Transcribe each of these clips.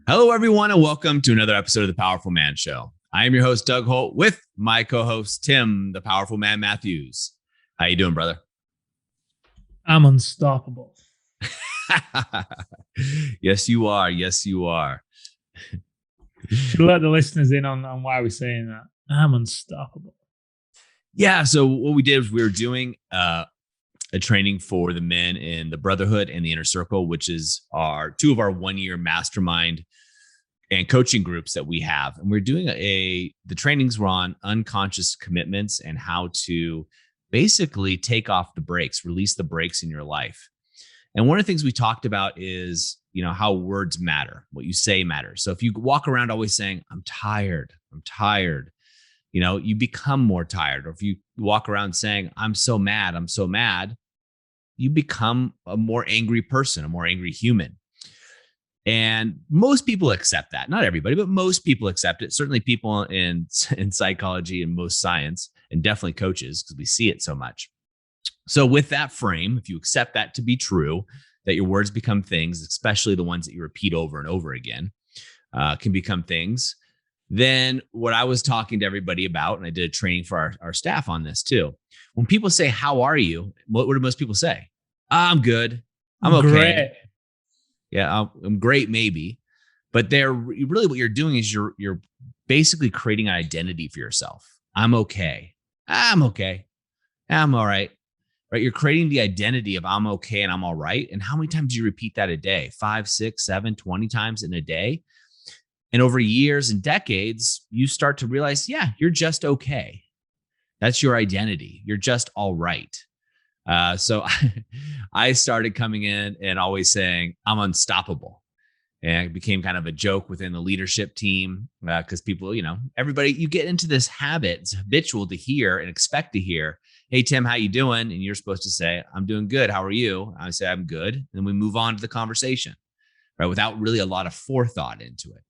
Hello, everyone, and welcome to another episode of the Powerful Man Show. I am your host, Doug Holt, with my co-host, Tim, the Powerful Man Matthews. How you doing, brother? I'm unstoppable. Yes, you are. Yes, you are. Should let the listeners in on why we're saying that. I'm unstoppable. Yeah, so what we did was we were doing a training for the men in the Brotherhood and the Inner Circle, which is two of our 1-year mastermind and coaching groups that we have. And we're doing the trainings were on unconscious commitments and how to basically take off the brakes, release the brakes in your life. And one of the things we talked about is, how words matter, what you say matters. So if you walk around always saying, I'm tired, you become more tired. Or if you walk around saying, I'm so mad, you become a more angry person, a more angry human. And most people accept that. Not everybody, but most people accept it. Certainly people in psychology and most science, and definitely coaches, because we see it so much. So with that frame, if you accept that to be true, that your words become things, especially the ones that you repeat over and over again, can become things, then what I was talking to everybody about, and I did a training for our staff on this too. When people say, how are you? What do most people say? I'm good. I'm okay. Great. Yeah, I'm great, maybe. But really what you're doing is you're basically creating an identity for yourself. I'm okay. I'm okay. I'm all right. Right? You're creating the identity of I'm okay and I'm all right. And how many times do you repeat that a day? 5, 6, 7, 20 times in a day? And over years and decades, you start to realize, yeah, you're just okay. That's your identity. You're just all right. So I started coming in and always saying, I'm unstoppable. And it became kind of a joke within the leadership team because people, everybody, you get into this habit. It's habitual to hear and expect to hear, hey, Tim, how you doing? And you're supposed to say, I'm doing good. How are you? I say, I'm good. And then we move on to the conversation, right? Without really a lot of forethought into it.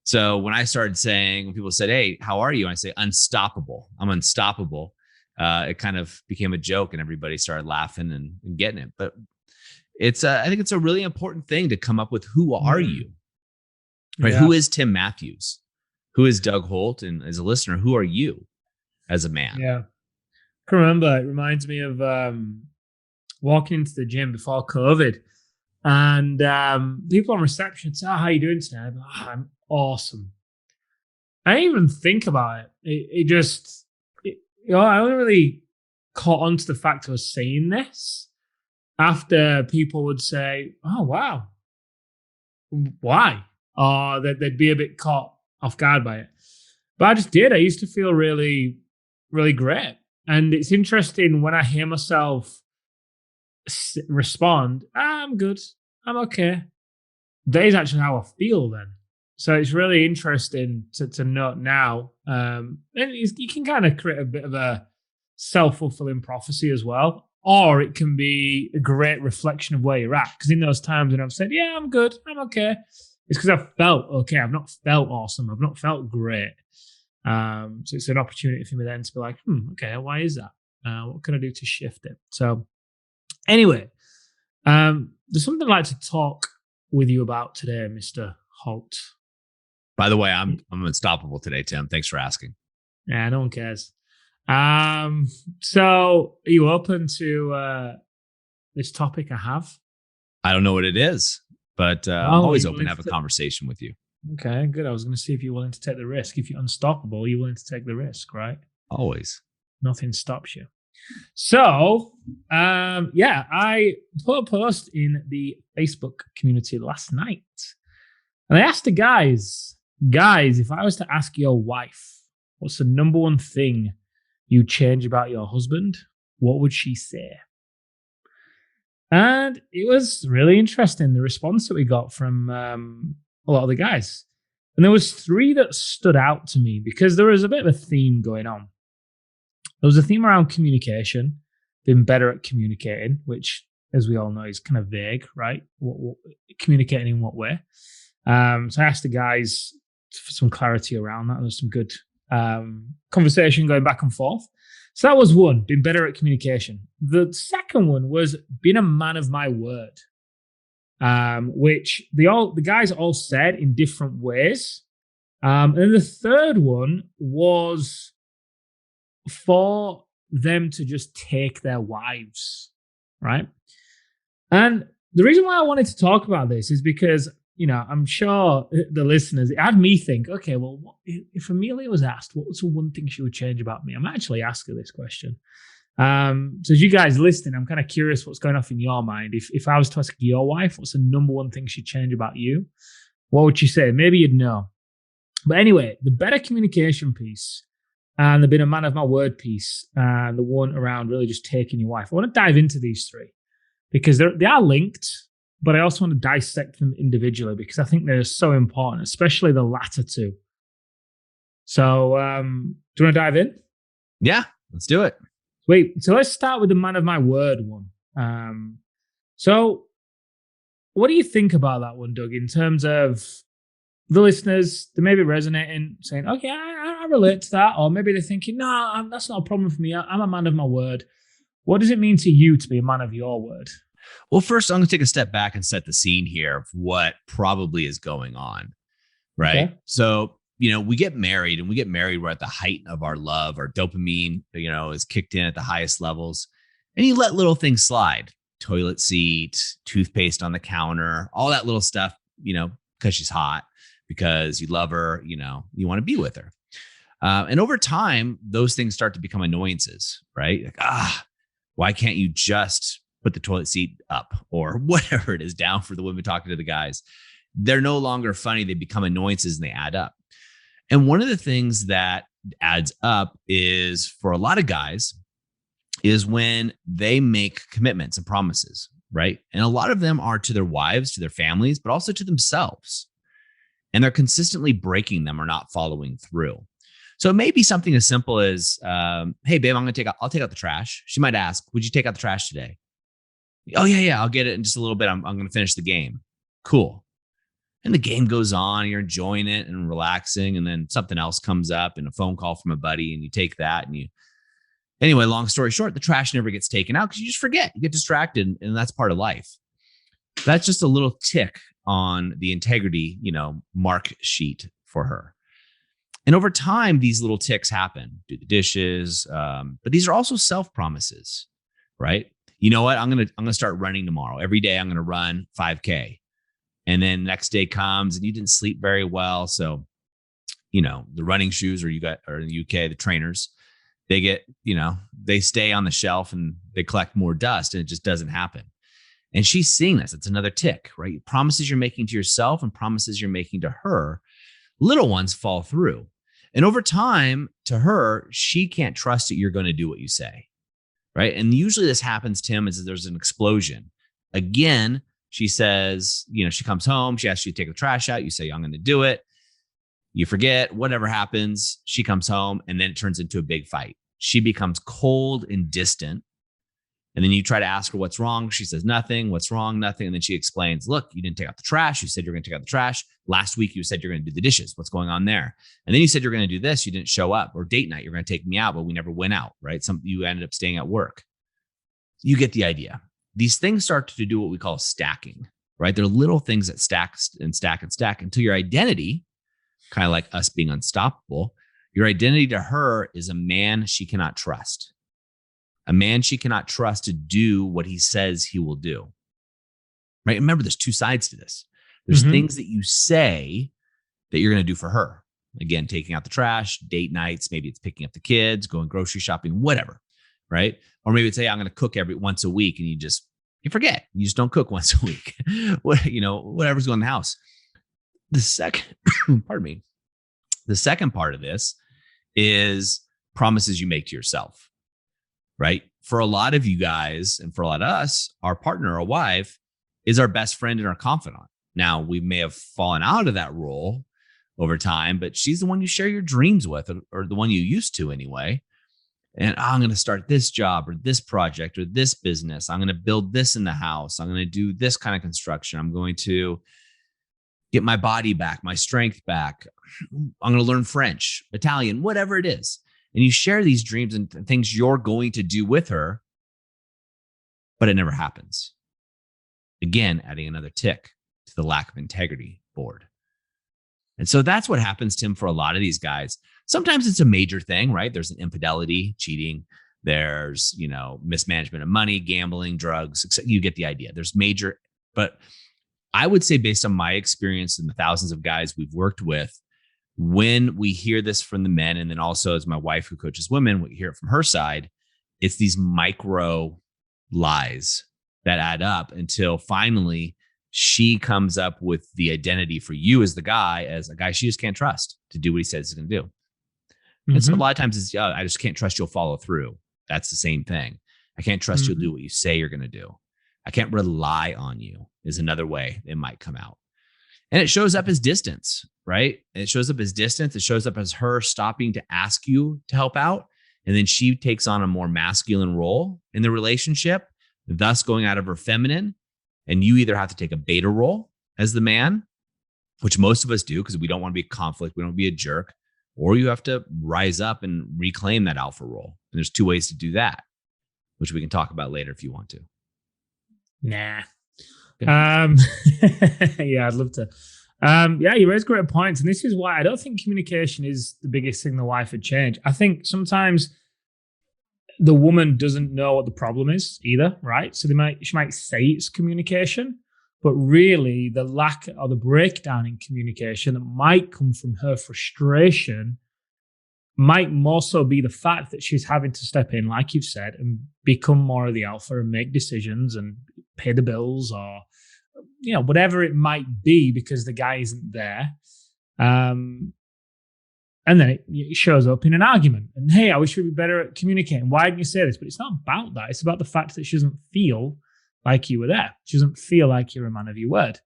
So when I started saying, when people said, hey, how are you? And I say, unstoppable. I'm unstoppable. It kind of became a joke and everybody started laughing and getting it. But I think it's a really important thing to come up with, who are you? Right? Yeah. Who is Tim Matthews? Who is Doug Holt? And as a listener, who are you as a man? Yeah. I can remember, it reminds me of walking into the gym before COVID. And people on reception say, how are you doing today? I'm awesome. I didn't even think about it. I only really caught on to the fact I was saying this after people would say, oh, wow, why? Or that they'd be a bit caught off guard by it. But I just did. I used to feel really, really great. And it's interesting when I hear myself respond, I'm good, I'm okay. That is actually how I feel then. So it's really interesting to note now. And you can kind of create a bit of a self-fulfilling prophecy as well. Or it can be a great reflection of where you're at. Because in those times when I've said, yeah, I'm good, I'm okay, it's because I've felt okay. I've not felt awesome. I've not felt great. So it's an opportunity for me then to be like, okay, why is that? What can I do to shift it? So anyway, there's something I'd like to talk with you about today, Mr. Holt. By the way, I'm unstoppable today, Tim. Thanks for asking. Yeah, no one cares. So are you open to this topic I have? I don't know what it is, but I'm always open to have a conversation with you. Okay, good. I was going to see if you're willing to take the risk. If you're unstoppable, you're willing to take the risk, right? Always. Nothing stops you. So, I put a post in the Facebook community last night. And I asked the guys, if I was to ask your wife, what's the number one thing you change about your husband? What would she say? And it was really interesting, the response that we got from a lot of the guys. And there was 3 that stood out to me because there was a bit of a theme going on. There was a theme around communication, being better at communicating, which, as we all know, is kind of vague, right? What communicating in what way? So I asked the guys for some clarity around that. There was some good conversation going back and forth. So that was one, being better at communication. The second one was being a man of my word. which the guys all said in different ways. And then the third one was for them to just take their wives, right? And the reason why I wanted to talk about this is because, I'm sure the listeners, it had me think, okay, well, if Amelia was asked, what was the one thing she would change about me? I'm actually asking this question. So as you guys listening, I'm kind of curious what's going off in your mind. If I was to ask your wife, what's the number one thing she'd change about you? What would she say? Maybe you'd know. But anyway, the better communication piece and the been a man of my word piece and the one around really just taking your wife. I want to dive into these three because they are linked, but I also want to dissect them individually because I think they're so important, especially the latter two. So do you want to dive in? Yeah, let's do it. Wait, so let's start with the man of my word one. So what do you think about that one, Doug, in terms of the listeners? They may be resonating, saying, okay, I relate to that. Or maybe they're thinking, no, that's not a problem for me. I'm a man of my word. What does it mean to you to be a man of your word? Well, first, I'm going to take a step back and set the scene here of what probably is going on, right? Okay. So, we get married and we're at the height of our love. Our dopamine, is kicked in at the highest levels. And you let little things slide. Toilet seat, toothpaste on the counter, all that little stuff, because she's hot, because you love her, you want to be with her. And over time, those things start to become annoyances, right? Like, why can't you just put the toilet seat up or whatever it is down for the women talking to the guys? They're no longer funny. They become annoyances and they add up. And one of the things that adds up is for a lot of guys is when they make commitments and promises, right? And a lot of them are to their wives, to their families, but also to themselves. And they're consistently breaking them or not following through. So it may be something as simple as, hey, babe, I'll take out the trash. She might ask, would you take out the trash today? Oh, yeah, I'll get it in just a little bit. I'm going to finish the game. Cool. And the game goes on, you're enjoying it and relaxing. And then something else comes up and a phone call from a buddy and you take that anyway, long story short, the trash never gets taken out because you just forget, you get distracted, and that's part of life. That's just a little tick on the integrity, mark sheet for her. And over time, these little ticks happen. Do the dishes, but these are also self-promises, right? You know what? I'm gonna start running tomorrow. Every day, I'm gonna run 5K, and then next day comes and you didn't sleep very well, so the running shoes, or in the UK, the trainers, they get they stay on the shelf and they collect more dust, and it just doesn't happen. And she's seeing this. It's another tick, right? Promises you're making to yourself and promises you're making to her, little ones fall through. And over time, to her, she can't trust that you're going to do what you say, right? And usually this happens, Tim, is there's an explosion. Again, she says, she comes home, she asks you to take the trash out. You say, I'm going to do it. You forget, whatever happens, she comes home, and then it turns into a big fight. She becomes cold and distant. And then you try to ask her what's wrong. She says nothing. What's wrong? Nothing. And then she explains, look, you didn't take out the trash. You said you're going to take out the trash. Last week, you said you're going to do the dishes. What's going on there? And then you said you're going to do this. You didn't show up. Or date night, you're going to take me out, but we never went out, right? You ended up staying at work. You get the idea. These things start to do what we call stacking, right? They're little things that stack and stack and stack until your identity, kind of like us being unstoppable, your identity to her is a man she cannot trust. A man she cannot trust to do what he says he will do. Right? Remember, there's two sides to this. There's things that you say that you're going to do for her. Again, taking out the trash, date nights, maybe it's picking up the kids, going grocery shopping, whatever. Right? Or maybe it's, hey, I'm going to cook once a week, and you forget. You just don't cook once a week. Whatever's going in the house. The second, pardon me. The second part of this is promises you make to yourself. Right? For a lot of you guys and for a lot of us, our partner or wife is our best friend and our confidant. Now, we may have fallen out of that role over time, but she's the one you share your dreams with, or the one you used to anyway. And I'm going to start this job or this project or this business. I'm going to build this in the house. I'm going to do this kind of construction. I'm going to get my body back, my strength back. I'm going to learn French, Italian, whatever it is. And you share these dreams and things you're going to do with her, but it never happens. Again, adding another tick to the lack of integrity board. And so that's what happens, Tim, for a lot of these guys. Sometimes it's a major thing, right? There's an infidelity, cheating. There's, mismanagement of money, gambling, drugs. You get the idea. There's major, but I would say based on my experience and the thousands of guys we've worked with, when we hear this from the men, and then also as my wife who coaches women, we hear it from her side, it's these micro lies that add up until finally she comes up with the identity for you as the guy, as a guy she just can't trust to do what he says he's going to do. Mm-hmm. And so a lot of times it's, I just can't trust you'll follow through. That's the same thing. I can't trust you'll do what you say you're going to do. I can't rely on you is another way it might come out. And it shows up as distance, right? It shows up as distance. It shows up as her stopping to ask you to help out. And then she takes on a more masculine role in the relationship, thus going out of her feminine. And you either have to take a beta role as the man, which most of us do because we don't want to be a conflict. We don't want to be a jerk. Or you have to rise up and reclaim that alpha role. And there's two ways to do that, which we can talk about later if you want to. Nah. Yeah, I'd love to. Yeah, you raise great points. And this is why I don't think communication is the biggest thing the wife would change. I think sometimes the woman doesn't know what the problem is either, right? So she might say it's communication, but really the lack or the breakdown in communication that might come from her frustration might more so be the fact that she's having to step in, like you've said, and become more of the alpha and make decisions and pay the bills or, whatever it might be because the guy isn't there. And then it shows up in an argument. And, hey, I wish we'd be better at communicating. Why didn't you say this? But it's not about that. It's about the fact that she doesn't feel like you were there. She doesn't feel like you're a man of your word.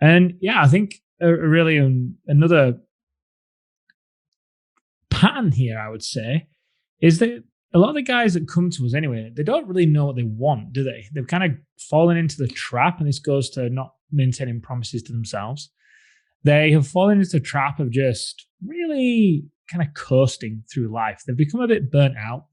And, yeah, I think really another pattern here, I would say, is that a lot of the guys that come to us anyway, they don't really know what they want, do they? They've kind of fallen into the trap, and this goes to not maintaining promises to themselves. They have fallen into the trap of just really kind of coasting through life. They've become a bit burnt out,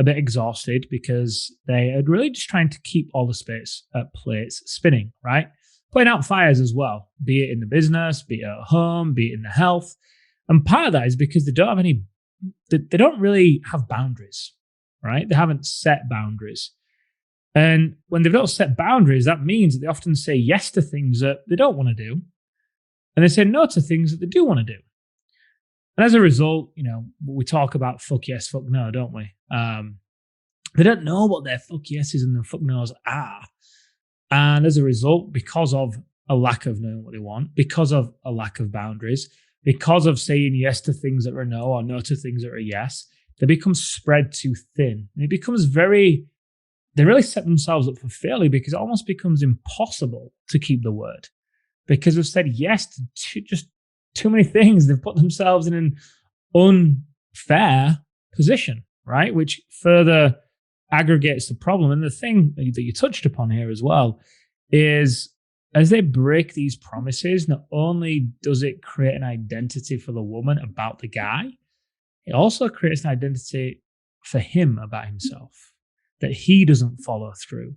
a bit exhausted because they are really just trying to keep all the plates spinning, right? Putting out fires as well, be it in the business, be it at home, be it in the health. And part of that is because they don't really have boundaries, right? They haven't set boundaries. And when they don't set boundaries, that means that they often say yes to things that they don't want to do. And they say no to things that they do want to do. And as a result, we talk about fuck yes, fuck no, don't we? They don't know what their fuck yeses and their fuck nos are. And as a result, because of a lack of knowing what they want, because of a lack of boundaries, because of saying yes to things that are a no or no to things that are a yes, they become spread too thin. And it becomes they really set themselves up for failure because it almost becomes impossible to keep the word. Because they've said yes to just too many things. They've put themselves in an unfair position, right? Which further aggregates the problem. And the thing that you touched upon here as well is as they break these promises, not only does it create an identity for the woman about the guy, it also creates an identity for him about himself, that he doesn't follow through,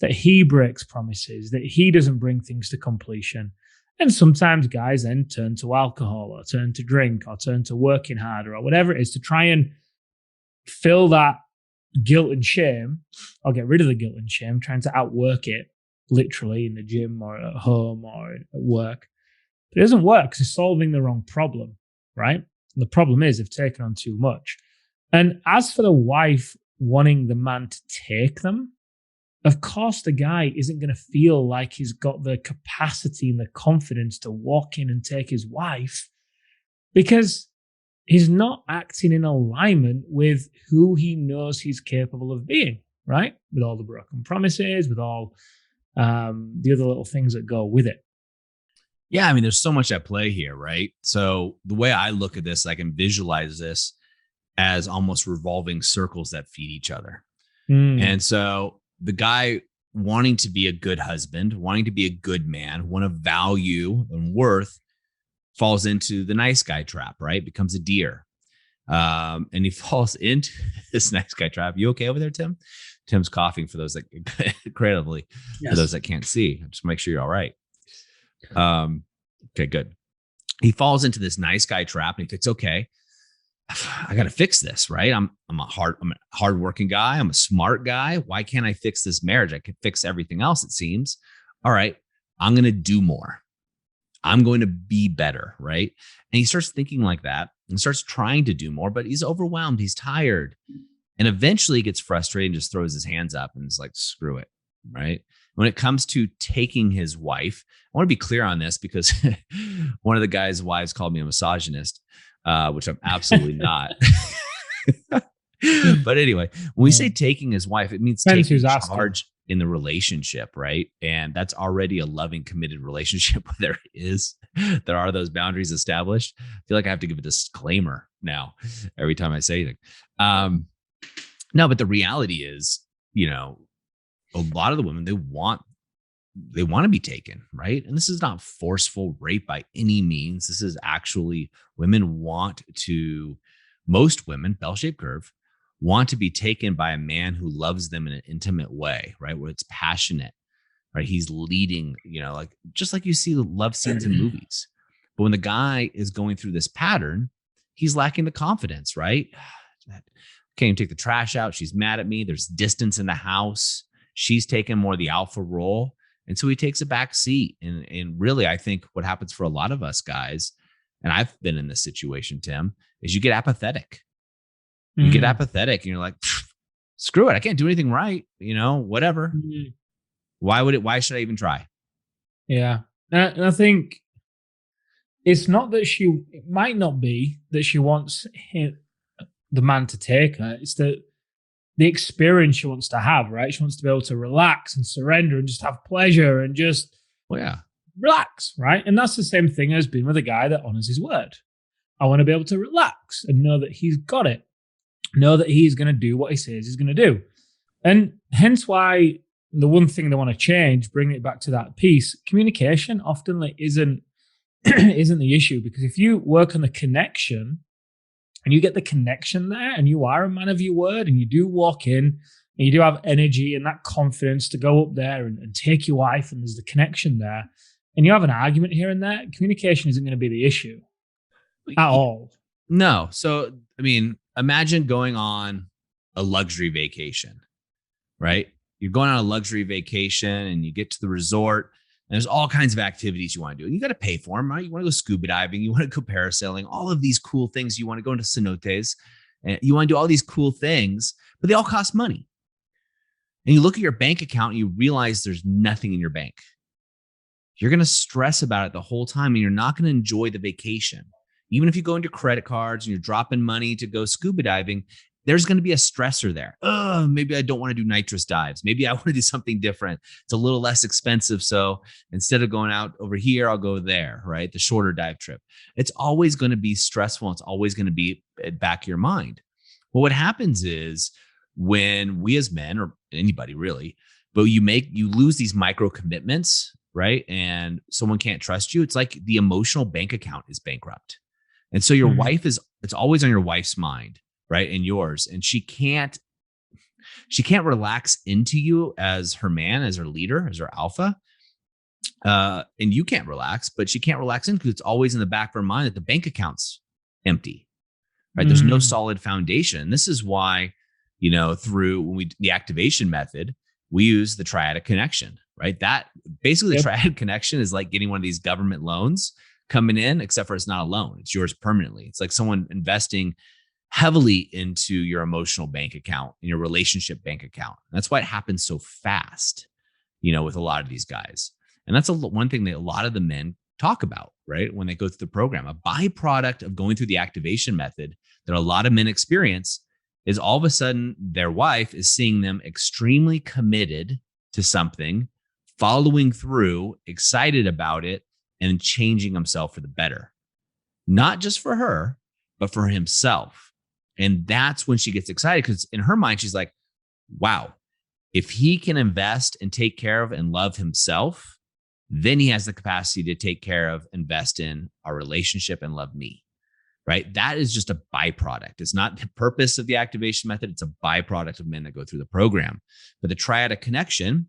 that he breaks promises, that he doesn't bring things to completion. And sometimes guys then turn to alcohol or turn to drink or turn to working harder or whatever it is to try and fill that guilt and shame or get rid of the guilt and shame, trying to outwork it literally in the gym or at home or at work. But it doesn't work because it's solving the wrong problem, right? And the problem is they've taken on too much. And as for the wife wanting the man to take them, of course, the guy isn't going to feel like he's got the capacity and the confidence to walk in and take his wife because he's not acting in alignment with who he knows he's capable of being, right? With all the broken promises, with all the other little things that go with it. Yeah, I mean, there's so much at play here, right? So the way I look at this, I can visualize this as almost revolving circles that feed each other. And so the guy wanting to be a good husband, wanting to be a good man, one of value and worth falls into the nice guy trap, right? Becomes a deer. And he falls into this nice guy trap. You okay over there, Tim? Tim's coughing for those that creatively, for those that can't see. Just make sure you're all right. Okay, good. He falls into this nice guy trap and he thinks, okay, I got to fix this, right? I'm a hardworking guy. I'm a smart guy. Why can't I fix this marriage? I could fix everything else, it seems. All right, I'm going to do more. I'm going to be better, right? And he starts thinking like that and starts trying to do more, but he's overwhelmed. He's tired. And eventually he gets frustrated and just throws his hands up and is like, screw it, right? When it comes to taking his wife, I want to be clear on this because one of the guy's wives called me a misogynist, which I'm absolutely not. But anyway, when we say taking his wife, it means taking charge in the relationship, right? And that's already a loving, committed relationship where there are those boundaries established. I feel like I have to give a disclaimer now every time I say anything. No, but the reality is, a lot of the women, they want to be taken, right? And this is not forceful rape by any means. This is actually most women, bell-shaped curve, want to be taken by a man who loves them in an intimate way, right? Where it's passionate, right? He's leading, just like you see love scenes in movies. But when the guy is going through this pattern, he's lacking the confidence, right? Can't even take the trash out. She's mad at me. There's distance in the house. She's taking more of the alpha role. And so he takes a back seat. And really, I think what happens for a lot of us guys, and I've been in this situation, Tim, is you get apathetic. You get apathetic and you're like, screw it. I can't do anything right. Whatever. Why should I even try? Yeah. And I think it's not that it might not be that she wants the man to take her. It's the experience she wants to have, right? She wants to be able to relax and surrender and just have pleasure and just relax, right? And that's the same thing as being with a guy that honors his word. I want to be able to relax and know that he's got it. Know that he's going to do what he says he's going to do. And hence why the one thing they want to change, bring it back to that piece, communication often isn't the issue, because if you work on the connection and you get the connection there and you are a man of your word and you do walk in and you do have energy and that confidence to go up there and take your wife and there's the connection there and you have an argument here and there, communication isn't going to be the issue at all. No. So, imagine going on a luxury vacation, right? You're going on a luxury vacation and you get to the resort and there's all kinds of activities you want to do. And you got to pay for them, right? You want to go scuba diving. You want to go parasailing, all of these cool things. You want to go into cenotes and you want to do all these cool things, but they all cost money. And you look at your bank account and you realize there's nothing in your bank. You're going to stress about it the whole time and you're not going to enjoy the vacation. Even if you go into credit cards and you're dropping money to go scuba diving, there's going to be a stressor there. Maybe I don't want to do nitrous dives. Maybe I want to do something different. It's a little less expensive. So instead of going out over here, I'll go there, right? The shorter dive trip. It's always going to be stressful. It's always going to be at back of your mind. Well, what happens is when we as men, or anybody really, but you lose these micro commitments, right? And someone can't trust you. It's like the emotional bank account is bankrupt. And so your wife it's always on your wife's mind, right? And yours. And she can't relax into you as her man, as her leader, as her alpha. And you can't relax, but she can't relax in because it's always in the back of her mind that the bank account's empty, right? There's no solid foundation. And this is why, through the activation method, we use the Triad of Connection, right? That basically the Triad of Connection is like getting one of these government loans coming in, except for it's not a loan. It's yours permanently. It's like someone investing heavily into your emotional bank account and your relationship bank account. And that's why it happens so fast, with a lot of these guys. And that's one thing that a lot of the men talk about, right? When they go through the program, a byproduct of going through the activation method that a lot of men experience is all of a sudden their wife is seeing them extremely committed to something, following through, excited about it, and changing himself for the better, not just for her, but for himself. And that's when she gets excited because in her mind, she's like, wow, if he can invest and take care of and love himself, then he has the capacity to take care of, invest in our relationship and love me. right? That is just a byproduct. It's not the purpose of the activation method. It's a byproduct of men that go through the program. But the Triad of Connection,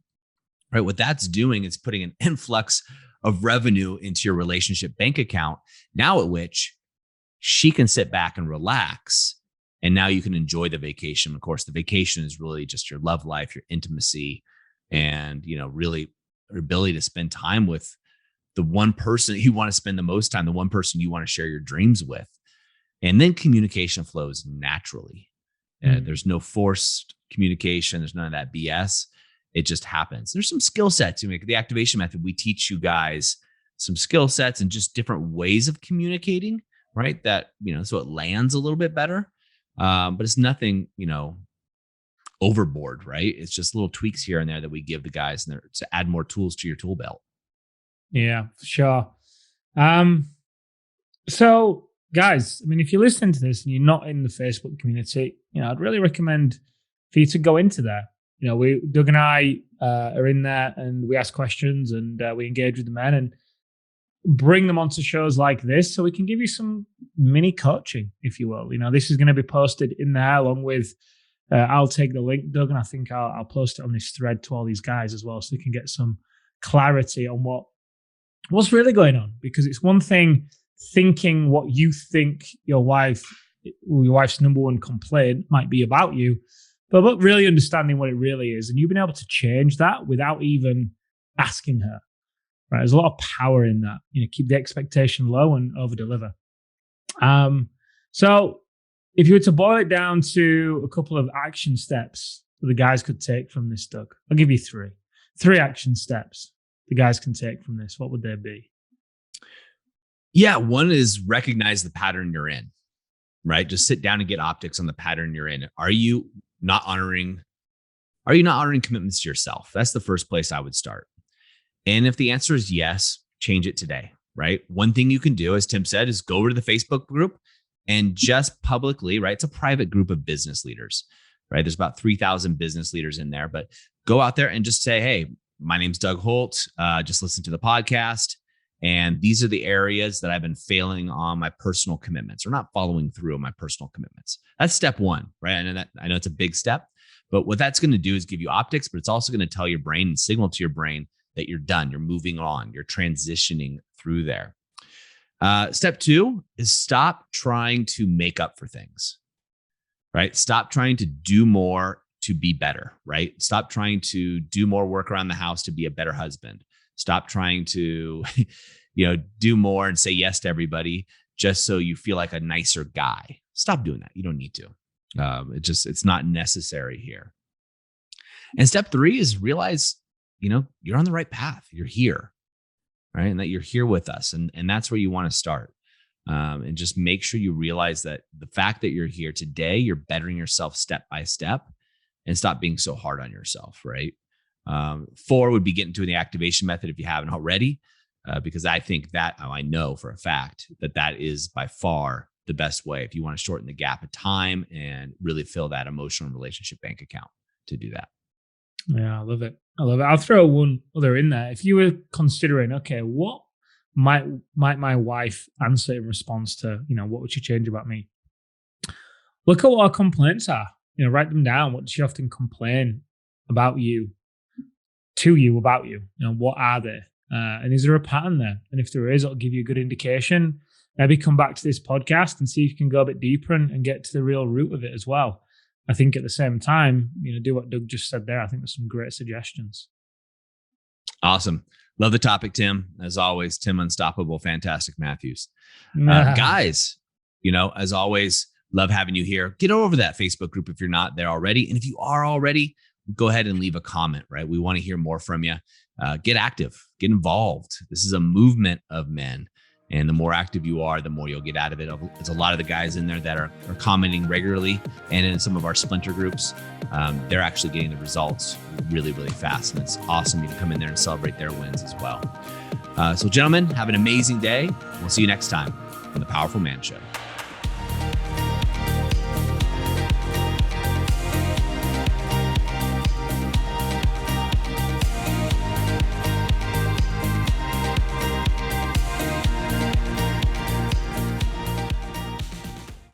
right? What that's doing is putting an influx of revenue into your relationship bank account, now at which she can sit back and relax. And now you can enjoy the vacation. Of course, the vacation is really just your love life, your intimacy, and, really your ability to spend time with the one person you want to spend the most time, the one person you want to share your dreams with. And then communication flows naturally. There's no forced communication. There's none of that BS. It just happens. There's some skill sets. The activation method, we teach you guys some skill sets and just different ways of communicating, right? That, so it lands a little bit better. But it's nothing, overboard, right? It's just little tweaks here and there that we give the guys to add more tools to your tool belt. Yeah, for sure. So guys, if you're listening to this and you're not in the Facebook community, I'd really recommend for you to go into there. Doug and I are in there, and we ask questions, and we engage with the men and bring them onto shows like this, so we can give you some mini coaching, if you will. This is going to be posted in there along with. I'll take the link, Doug, and I think I'll post it on this thread to all these guys as well, so you can get some clarity on what's really going on. Because it's one thing thinking what you think your wife's number one complaint might be about you, but really understanding what it really is, and you've been able to change that without even asking her. Right, there's a lot of power in that. Keep the expectation low and over deliver. So if you were to boil it down to a couple of action steps that the guys could take from this, Doug, I'll give you three action steps the guys can take from this. What would they be? Yeah, one is recognize the pattern you're in, right? Just sit down and get optics on the pattern you're in. Are you not honoring commitments to yourself? That's the first place I would start. And if the answer is yes, change it today, right? One thing you can do, as Tim said, is go over to the Facebook group and just publicly, right? It's a private group of business leaders, right? There's about 3,000 business leaders in there, but go out there and just say, hey, my name's Doug Holt. Just listen to the podcast. And these are the areas that I've been failing on my personal commitments, or not following through on my personal commitments. That's step one, right? I know it's a big step, but what that's going to do is give you optics, but it's also going to tell your brain and signal to your brain that you're done, you're moving on, you're transitioning through there. Step two is stop trying to make up for things, right? Stop trying to do more to be better, right? Stop trying to do more work around the house to be a better husband. Stop trying to, do more and say yes to everybody just so you feel like a nicer guy. Stop doing that. You don't need to. It's not necessary here. And step three is realize, you're on the right path. You're here, right? And that you're here with us. And that's where you want to start. And just make sure you realize that the fact that you're here today, you're bettering yourself step by step, and stop being so hard on yourself, right? 4 would be getting to the activation method if you haven't already, because I think I know for a fact that is by far the best way if you want to shorten the gap of time and really fill that emotional relationship bank account to do that. Yeah, I love it. I'll throw one other in there. If you were considering, okay, what might my wife answer in response to, what would she change about me? Look at what our complaints are. Write them down. What does she often complain about you, to you, about you? What are they? And is there a pattern there? And if there is, it'll give you a good indication. Maybe come back to this podcast and see if you can go a bit deeper and get to the real root of it as well. I think at the same time, do what Doug just said there. I think there's some great suggestions. Awesome. Love the topic, Tim. As always, Tim Unstoppable, Fantastic Matthews. Guys, as always, love having you here. Get over that Facebook group if you're not there already. And if you are already, go ahead and leave a comment, right? We want to hear more from you. Get active, get involved. This is a movement of men. And the more active you are, the more you'll get out of it. There's a lot of the guys in there that are commenting regularly. And in some of our splinter groups, they're actually getting the results really, really fast. And it's awesome. You can come in there and celebrate their wins as well. So gentlemen, have an amazing day. We'll see you next time on the Powerful Man Show.